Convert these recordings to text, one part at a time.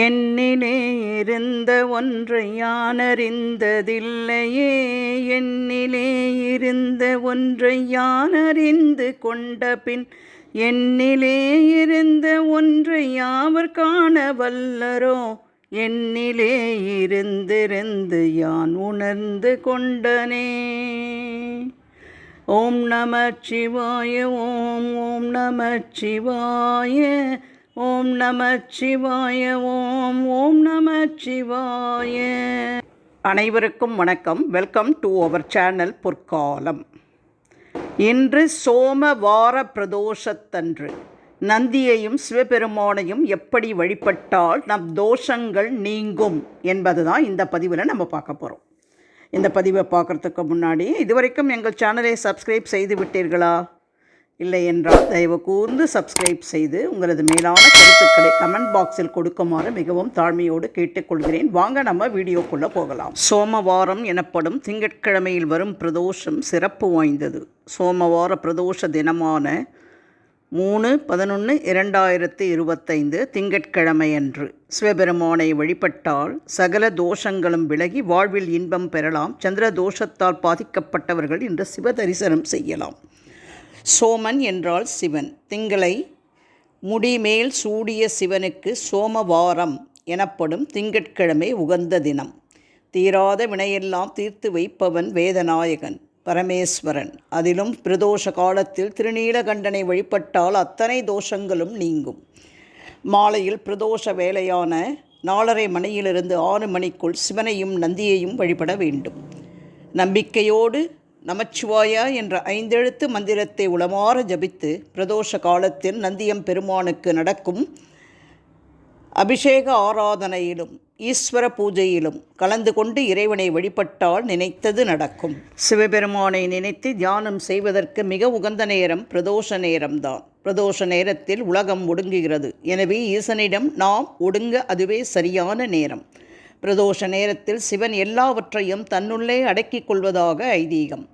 என்னிலே இருந்த ஒன்றை யானறிந்ததில்லையே, என்னிலே இருந்த ஒன்றை யானறிந்து கொண்ட பின், என்னிலே இருந்த ஒன்றை யாவர் காண வல்லரோ, என்னிலே இருந்திருந்து யான் உணர்ந்து கொண்டனே. ஓம் நமச்சிவாய, ஓம் ஓம் நமச்சிவாய, ஓம் நமச்சிவாய, ஓம் ஓம் நமச்சிவாய. அனைவருக்கும் வணக்கம். வெல்கம் டு அவர் சேனல் பொற்காலம். இன்று சோமவார பிரதோஷத்தன்று நந்தியையும் சிவபெருமானையும் எப்படி வழிபட்டால் நம் தோஷங்கள் நீங்கும் என்பதுதான் இந்த பதிவில் நம்ம பார்க்க போகிறோம். இந்த பதிவை பார்க்குறதுக்கு முன்னாடி இதுவரைக்கும் எங்கள் சேனலை சப்ஸ்கிரைப் செய்து விட்டீர்களா? இல்லை என்றால் தயவு கூர்ந்து சப்ஸ்கிரைப் செய்து உங்களது மேலான கருத்துக்களை கமெண்ட் பாக்ஸில் கொடுக்குமாறு மிகவும் தாழ்மையோடு கேட்டுக்கொள்கிறேன். வாங்க நம்ம வீடியோக்குள்ளே போகலாம். சோமவாரம் எனப்படும் திங்கட்கிழமையில் வரும் பிரதோஷம் சிறப்பு வாய்ந்தது. சோமவார பிரதோஷ தினமான 3/11/2025 திங்கட்கிழமையன்று சிவபெருமானை வழிபட்டால் சகல தோஷங்களும் விலகி வாழ்வில் இன்பம் பெறலாம். சந்திர தோஷத்தால் பாதிக்கப்பட்டவர்கள் இன்று சிவ தரிசனம் செய்யலாம். சோமன் என்றால் சிவன். திங்களை முடிமேல் சூடிய சிவனுக்கு சோமவாரம் எனப்படும் திங்கட்கிழமை உகந்த தினம். தீராத வினையெல்லாம் தீர்த்து வைப்பவன் வேதநாயகன் பரமேஸ்வரன். அதிலும் பிரதோஷ காலத்தில் திருநீலகண்டனை வழிபட்டால் அத்தனை தோஷங்களும் நீங்கும். மாலையில் பிரதோஷ வேளையான 4:30 மணியிலிருந்து 6 மணிக்குள் சிவனையும் நந்தியையும் வழிபட வேண்டும். நம்பிக்கையோடு நமச்சிவாயா என்ற 5 எழுத்து மந்திரத்தை உளமாற ஜபித்து பிரதோஷ காலத்தில் நந்தியம் பெருமானுக்கு நடக்கும் அபிஷேக ஆராதனையிலும் ஈஸ்வர பூஜையிலும் கலந்து கொண்டு இறைவனை வழிபட்டால் நினைத்தது நடக்கும். சிவபெருமானை நினைத்து தியானம் செய்வதற்கு மிக உகந்த நேரம் பிரதோஷ நேரம்தான். பிரதோஷ நேரத்தில் உலகம் ஒடுங்குகிறது. எனவே ஈசனிடம் நாம் ஒடுங்க அதுவே சரியான நேரம். பிரதோஷ நேரத்தில் சிவன் எல்லாவற்றையும் தன்னுள்ளே அடக்கிக் கொள்வதாக ஐதீகம்.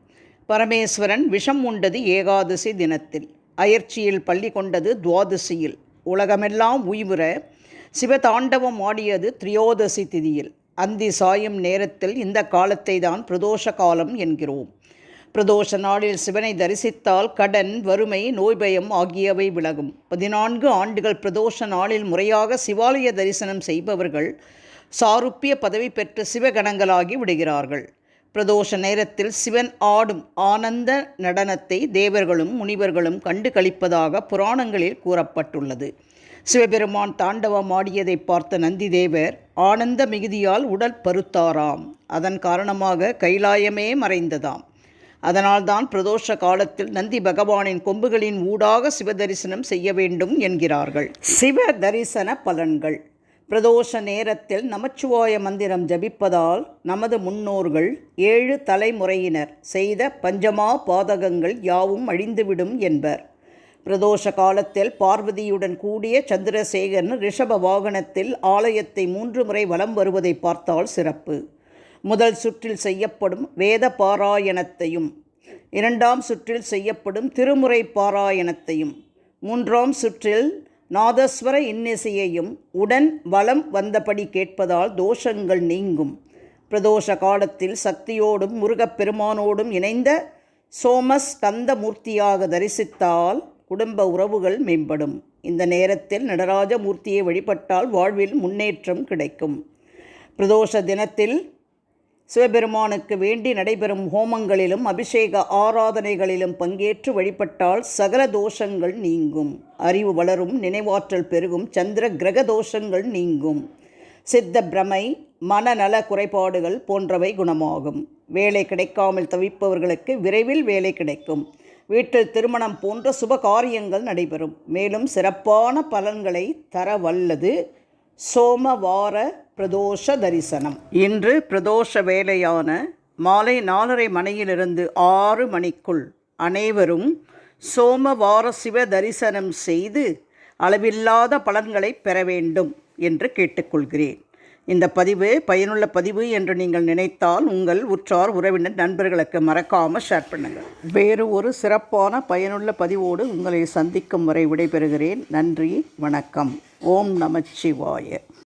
பரமேஸ்வரன் விஷம் உண்டது ஏகாதசி தினத்தில், அயற்சியில் பள்ளி கொண்டது துவாதசியில், உலகமெல்லாம் உய்வுற சிவதாண்டவம் ஆடியது திரியோதசி திதியில். அந்தி சாயும் நேரத்தில் இந்த காலத்தை தான் பிரதோஷ காலம் என்கிறோம். பிரதோஷ நாளில் சிவனை தரிசித்தால் கடன், வறுமை, நோய் பயம் ஆகியவை விலகும். 14 ஆண்டுகள் பிரதோஷ நாளில் முறையாக சிவாலய தரிசனம் செய்பவர்கள் சாருப்பிய பதவி பெற்று சிவகணங்களாகி விடுகிறார்கள். பிரதோஷ நேரத்தில் சிவன் ஆடும் ஆனந்த நடனத்தை தேவர்களும் முனிவர்களும் கண்டு களிப்பதாக புராணங்களில் கூறப்பட்டுள்ளது. சிவபெருமான் தாண்டவம் ஆடியதை பார்த்த நந்தி தேவர் ஆனந்த மிகுதியால் உடல் பருத்தாராம். அதன் காரணமாக கைலாயமே மறைந்ததாம். அதனால்தான் பிரதோஷ காலத்தில் நந்தி பகவானின் கொம்புகளின் ஊடாக சிவ தரிசனம் செய்ய வேண்டும் என்கிறார்கள். சிவ தரிசன பலன்கள். பிரதோஷ நேரத்தில் நமச்சிவாய மந்திரம் ஜபிப்பதால் நமது முன்னோர்கள் 7 தலைமுறையினர் செய்த பஞ்சமா பாதகங்கள் யாவும் அழிந்துவிடும் என்பர். பிரதோஷ காலத்தில் பார்வதியுடன் கூடிய சந்திரசேகரன் ரிஷப வாகனத்தில் ஆலயத்தை 3 முறை வலம் வருவதை பார்த்தால் சிறப்பு. முதல் சுற்றில் செய்யப்படும் வேத பாராயணத்தையும் 2ஆம் சுற்றில் செய்யப்படும் திருமுறை பாராயணத்தையும் 3ஆம் சுற்றில் நாதஸ்வர இன்னிசையையும் உடன் வலம் வந்தபடி கேட்பதால் தோஷங்கள் நீங்கும். பிரதோஷ காலத்தில் சக்தியோடும் முருகப்பெருமானோடும் இணைந்த சோமஸ்கந்த மூர்த்தியாக தரிசித்தால் குடும்ப உறவுகள் மேம்படும். இந்த நேரத்தில் நடராஜ மூர்த்தியை வழிபட்டால் வாழ்வில் முன்னேற்றம் கிடைக்கும். பிரதோஷ தினத்தில் சிவபெருமானுக்கு வேண்டி நடைபெறும் ஹோமங்களிலும் அபிஷேக ஆராதனைகளிலும் பங்கேற்று வழிபட்டால் சகல தோஷங்கள் நீங்கும். அறிவு வளரும், நினைவாற்றல் பெருகும், சந்திர கிரக தோஷங்கள் நீங்கும். சித்த பிரமை, மனநல குறைபாடுகள் போன்றவை குணமாகும். வேலை கிடைக்காமல் தவிப்பவர்களுக்கு விரைவில் வேலை கிடைக்கும். வீட்டில் திருமணம் போன்ற சுப காரியங்கள் நடைபெறும். மேலும் சிறப்பான பலன்களை தர வல்லது சோமவார பிரதோஷ தரிசனம். இன்று பிரதோஷ வேளையான மாலை 4:30 மணியிலிருந்து 6 மணிக்குள் அனைவரும் சோமவார சிவ தரிசனம் செய்து அளவில்லாத பலன்களை பெற வேண்டும் என்று கேட்டுக்கொள்கிறேன். இந்த பதிவு பயனுள்ள பதிவு என்று நீங்கள் நினைத்தால் உங்கள் உற்றார் உறவினர் நண்பர்களுக்கு மறக்காமல் ஷேர் பண்ணுங்கள். வேறு ஒரு சிறப்பான பயனுள்ள பதிவோடு உங்களை சந்திக்கும் வரை விடைபெறுகிறேன். நன்றி, வணக்கம். ஓம் நமச்சிவாய.